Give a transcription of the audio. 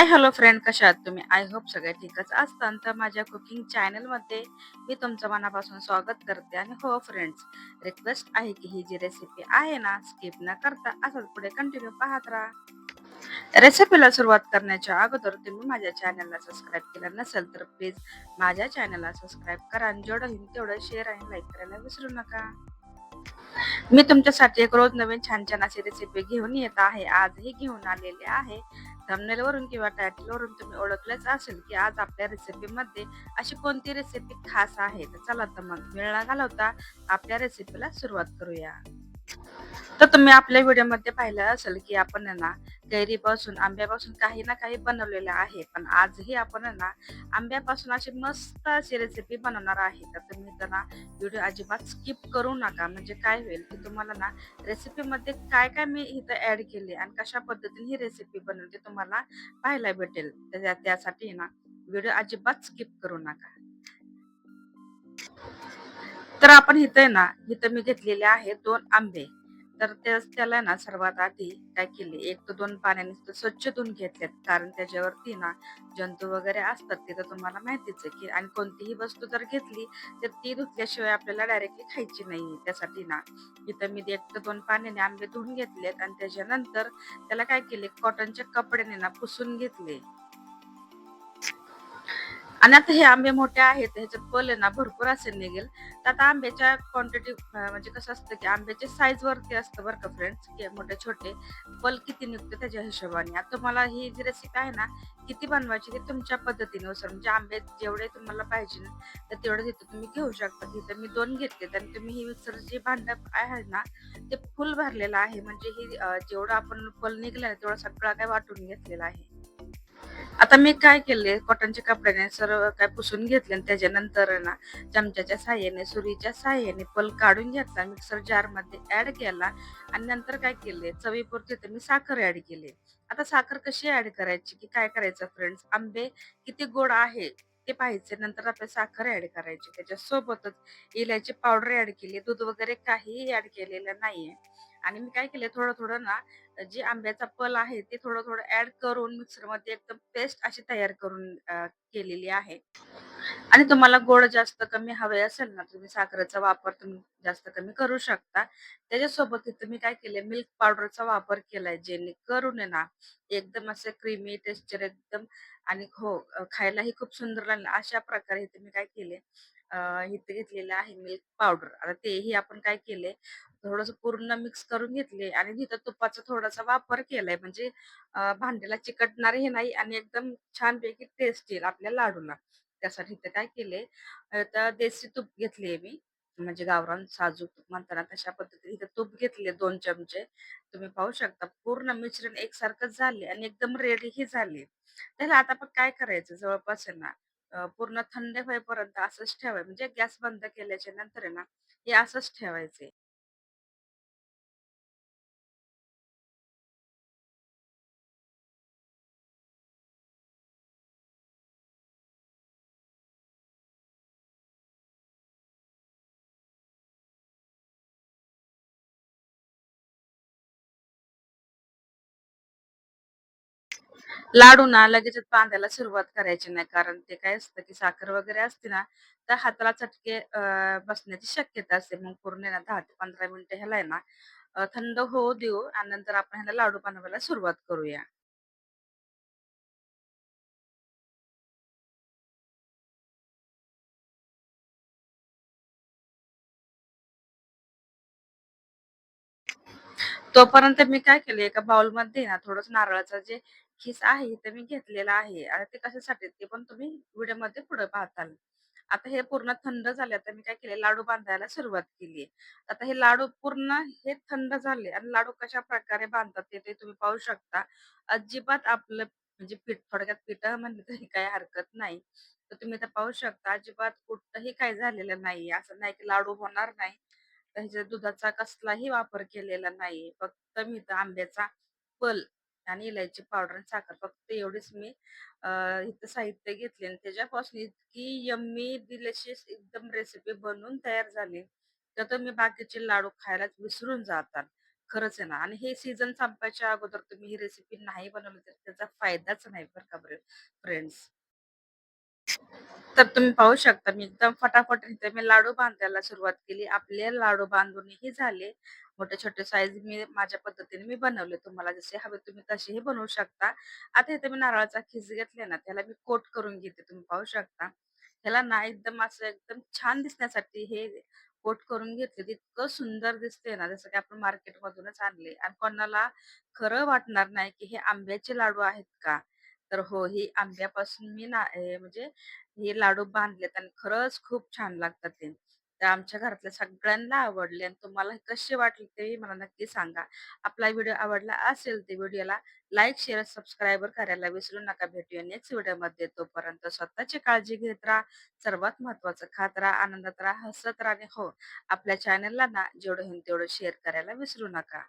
Hi hello friend, कशा आहात तुम्ही? आय होप सगळे ठीकच असतात. तर माझ्या कुकिंग चॅनलमध्ये मी तुमचं मनापासून स्वागत करते. आणि हो फ्रेंड्स, रिक्वेस्ट आहे की ही जी रेसिपी आहे ना, स्किप न करता असंच पुढे कंटिन्यू पाहत राहा. रेसिपीला सुरुवात करण्याच्या अगोदर तुम्ही माझ्या चॅनलला सबस्क्राईब केलं नसेल तर प्लीज माझ्या चॅनलला सबस्क्राईब करा आणि जेवढं होईल तेवढं शेअर आणि लाईक करायला विसरू नका. मी तुमच्यासाठी एक रोज नवीन छान छान अशी रेसिपी घेऊन येत आहे. आजही घेऊन आलेले आहे. थंबनेल वरून किंवा टायटल वरून तुम्ही ओळखलेच असेल की आज आपल्या रेसिपीमध्ये अशी कोणती रेसिपी खास आहे. तर चला तर मग वेळ न घालवता आपल्या रेसिपीला सुरुवात करूया. तर तुम्ही आपल्या व्हिडिओमध्ये पाहिलं असेल की आपण आहे ना कैरीपासून आंब्यापासून काही ना काही बनवलेलं आहे. पण आजही आपण आहे ना आंब्यापासून अशी मस्त अशी रेसिपी बनवणार आहे. तर तुम्ही तर ना व्हिडिओ अजिबात स्किप करू नका. म्हणजे काय होईल की तुम्हाला ना रेसिपीमध्ये काय काय मी इथं ऍड केले आणि कशा पद्धतीने ही रेसिपी बनवते तुम्हाला पाहायला भेटेल. त्यासाठी ना व्हिडिओ अजिबात स्किप करू नका. तर आपण इथे ना इथं मी घेतलेले आहे 2 आंबे. तर त्याला ना सर्वात आधी काय केले, 1 ते 2 पाण्याने स्वच्छ धुवून घेतलेत. कारण त्याच्यावरती ना जंतू वगैरे असतात ते तर तुम्हाला माहितीच आहे की, आणि कोणतीही वस्तू जर घेतली तर ती धुतल्याशिवाय आपल्याला डायरेक्टली खायची नाही. त्यासाठी ना इथं मी 1 ते 2 पाण्याने आंबे धुवून घेतलेत आणि त्याच्यानंतर त्याला काय केले, कॉटनच्या कपड्याने ना पुसून घेतले. आणि आता हे आंबे मोठे आहेत, ह्याच्यात पल आहे ना भरपूर असे निघेल. तर आता आंब्याच्या क्वांटिटी म्हणजे कसं असतं की आंब्याच्या साईज वरती असतं बरं का फ्रेंड्स, की मोठे छोटे पल किती निघते त्याच्या हिशोबाने. आता तुम्हाला ही जी रेसिपी आहे ना किती बनवायची ते तुमच्या पद्धतीनुसार, म्हणजे आंबे जेवढे तुम्हाला पाहिजे ना तर तेवढे तिथे तुम्ही घेऊ शकता. तिथे मी 2 घेतले आणि तुम्ही ही मिक्सर जे भांड आहे ना ते फुल भरलेलं आहे. म्हणजे ही जेवढं आपण पल निघला ना तेवढा सगळा काय वाटून घेतलेला आहे. आता मी काय केले, कॉटनच्या कपड्याने सर्व काय पुसून घेतले आणि त्याच्यानंतर आहे ना चमच्याच्या साहाय्याने, सुरीच्या साहाय्याने पल काढून घेतला, मिक्सर जार मध्ये ऍड केला आणि नंतर काय केले, चवीपुरती तर मी साखर ऍड केली. आता साखर कशी ऍड करायची की काय करायचं फ्रेंड्स, आंबे किती गोड आहे ते पाहायचे, नंतर आपल्या साखर ऍड करायची. त्याच्यासोबतच इलायची पावडर ऍड केली, दूध वगैरे काहीही ऍड केलेलं नाहीये. आणि मी काय केले, थोडं थोडं ना जे आंब्याचा पल आहे ते थोडं थोडं ऍड करून मिक्सरमध्ये एकदम पेस्ट अशी तयार करून केलेली आहे. आणि तुम्हाला गोड जास्त कमी हवे असेल ना, तुम्ही साखरेचा वापर तुम्ही जास्त कमी करू शकता. त्याच्यासोबत इथं मी काय केलंय, मिल्क पावडरचा वापर केलाय, जेणेकरून आहे ना एकदम असं क्रीमी टेक्स्चर एकदम, आणि हो खायलाही खूप सुंदर लागलं. अशा प्रकारे इथे मी काय केले, इथे घेतलेलं आहे मिल्क पावडर. आता तेही आपण काय केले, थोडंसं पूर्ण मिक्स करून घेतले आणि तिथं तुपाचा थोडासा वापर केलाय. म्हणजे भांड्याला चिकटणार हे नाही आणि एकदम छानपैकी टेस्ट येईल आपल्या लाडूला. त्यासाठी इथे काय केले, तर देशी तूप घेतले मी, म्हणजे गावरान साजूक तूप म्हणताना तशा पद्धतीने इथे तूप घेतले 2 चमचे. तुम्ही पाहू शकता पूर्ण मिश्रण एकसारखंच झाले आणि एकदम रेडीही झाले. त्याला आता आपण काय करायचं, जवळपास आहे ना पूर्ण थंड होईपर्यंत असंच ठेवायचं. म्हणजे गॅस बंद केल्याच्या नंतर आहे ना हे असंच ठेवायचे. लाडू ना लगेचच बांधायला सुरुवात करायची नाही. कारण ते काय असतं की साखर वगैरे असते ना, तर हाताला चटके बसण्याची शक्यता असते. मग पूर्ण आहे ना 10 ते 15 मिनिटं ह्याला आहे ना थंड होऊ देऊ आणि नंतर आपण ह्याला लाडू बनवायला सुरुवात करूया. तोपर्यंत मी काय केले, एका बाउलमध्ये ना थोडंसं नारळाचं जे खीस आहे ते मी घेतलेलं आहे. आणि ते कशासाठी ते पण तुम्ही व्हिडिओमध्ये पुढे पाहताल. आता हे पूर्ण थंड झाले, आता मी काय केले, लाडू बांधायला सुरुवात केली. आता हे लाडू पूर्ण हे थंड झाले आणि लाडू कशा प्रकारे बांधतात ते ते तुम्ही पाहू शकता. अजिबात आपलं म्हणजे पीठ, थोडक्यात पीठ म्हणलं तरी काही हरकत नाही. तर तुम्ही इथं पाहू शकता अजिबात कुठंही काही झालेलं नाही. असं नाही की लाडू होणार नाही. त्याच्यात दुधाचा कसलाही वापर केलेला नाही. फक्त मी इथं आंब्याचा पल आणि इलायची पावडर आणि साखर, फक्त एवढीच मी इथं साहित्य घेतले आणि त्याच्यापासून इतकी यम्मी डिलिशियस एकदम रेसिपी बनून तयार झाली, तर तुम्ही बाकीचे लाडू खायलाच विसरून जातात. खरंच आहे ना आणि हे सीझन संपायच्या अगोदर तुम्ही ही रेसिपी नाही बनवली तर त्याचा फायदाच नाही बरं का फ्रेंड्स. तर तुम्ही पाहू शकता मी एकदम फटाफट इथे मी लाडू बांधायला सुरुवात केली. आपले लाडू बांधूनही झाले. मोठे-छोटे साईज मी माझ्या पद्धतीने मी बनवले. तुम्हाला जसे हवे तुम्ही तसेही बनवू शकता. आता इथे मी नारळाचा खीस घेतले ना, त्याला मी कोट करून घेते. तुम्ही पाहू शकता. ह्याला ना एकदम असं एकदम छान दिसण्यासाठी हे कोट करून घेतले. इतकं सुंदर दिसते ना, जसं की आपण मार्केटमधूनच आणले आणि कोणाला खरं वाटणार नाही, की हे आंब्याचे लाडू आहेत का? तर हो, ही आंब्यापासून मी ना म्हणजे हे लाडू बांधलेत आणि खरंच खूप छान लागतात ते. तर आमच्या घरातल्या सगळ्यांना आवडले आणि तुम्हाला कसे वाटले ते मला नक्की सांगा. आपला व्हिडिओ आवडला असेल तर व्हिडिओला लाईक, शेअर, सबस्क्राईब करायला विसरू नका. भेटूया नेक्स्ट व्हिडिओमध्ये. तोपर्यंत स्वतःची काळजी घेत राहा. सर्वात महत्त्वाचं खात राहा, आनंदात राहा, हसत राहा आणि हो, आपल्या चॅनलला ना जेवढं होईल तेवढं शेअर करायला विसरू नका.